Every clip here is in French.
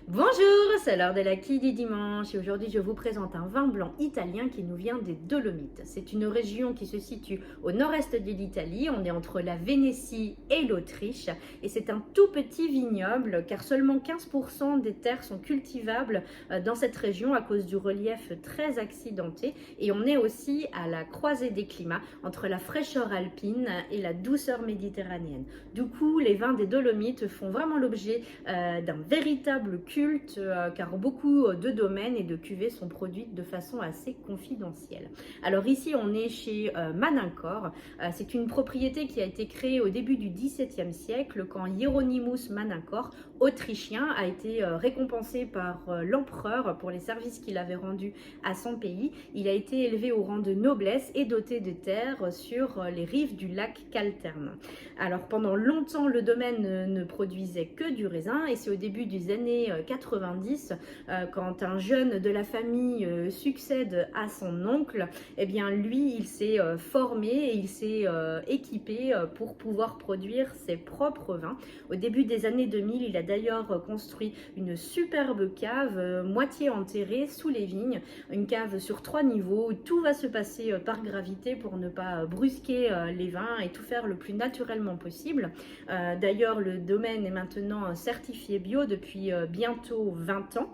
Bonjour, c'est l'heure de la quille du dimanche et aujourd'hui je vous présente un vin blanc italien qui nous vient des Dolomites. C'est une région qui se situe au nord-est de l'Italie, on est entre la Vénétie et l'Autriche et c'est un tout petit vignoble car seulement 15% des terres sont cultivables dans cette région à cause du relief très accidenté et on est aussi à la croisée des climats entre la fraîcheur alpine et la douceur méditerranéenne. Du coup, les vins des Dolomites font vraiment l'objet d'un véritable culte car beaucoup de domaines et de cuvées sont produites de façon assez confidentielle. Alors ici on est chez Manincor, c'est une propriété qui a été créée au début du XVIIe siècle quand Hieronymus Manincor, autrichien, a été récompensé par l'empereur pour les services qu'il avait rendus à son pays. Il a été élevé au rang de noblesse et doté de terres sur les rives du lac Calterne. Alors pendant longtemps le domaine ne produisait que du raisin et c'est au début des années 90 quand un jeune de la famille succède à son oncle, eh bien lui il s'est formé et il s'est équipé pour pouvoir produire ses propres vins. Au début des années 2000, il a d'ailleurs construit une superbe cave moitié enterrée sous les vignes, une cave sur 3 niveaux où tout va se passer par gravité pour ne pas brusquer les vins et tout faire le plus naturellement possible. D'ailleurs, le domaine est maintenant certifié bio depuis bientôt 20 ans.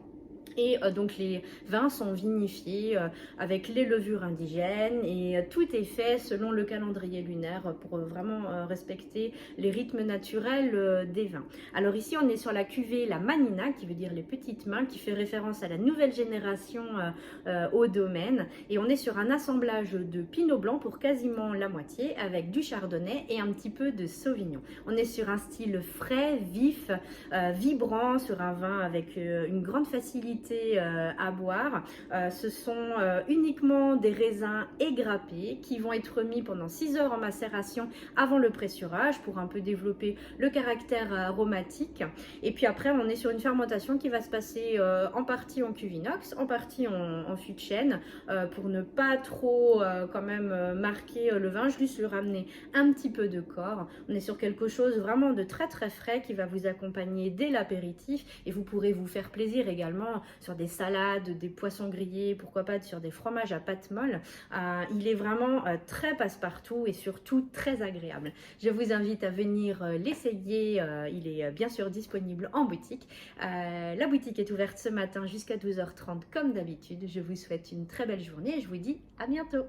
Et donc les vins sont vinifiés avec les levures indigènes et tout est fait selon le calendrier lunaire pour vraiment respecter les rythmes naturels des vins. Alors ici on est sur la cuvée la Manina qui veut dire les petites mains, qui fait référence à la nouvelle génération au domaine, et on est sur un assemblage de Pinot Blanc pour quasiment la moitié avec du Chardonnay et un petit peu de Sauvignon. On est sur un style frais, vif, vibrant, sur un vin avec une grande facilité à boire. Ce sont uniquement des raisins égrappés qui vont être mis pendant 6 heures en macération avant le pressurage pour un peu développer le caractère aromatique. Et puis après, on est sur une fermentation qui va se passer en partie en cuve inox, en partie en fût de chêne pour ne pas trop quand même marquer le vin. Je lui ramener un petit peu de corps. On est sur quelque chose vraiment de très très frais qui va vous accompagner dès l'apéritif et vous pourrez vous faire plaisir également sur des salades, des poissons grillés, pourquoi pas sur des fromages à pâte molle. Il est vraiment très passe-partout et surtout très agréable. Je vous invite à venir l'essayer, il est bien sûr disponible en boutique. La boutique est ouverte ce matin jusqu'à 12h30 comme d'habitude. Je vous souhaite une très belle journée et je vous dis à bientôt.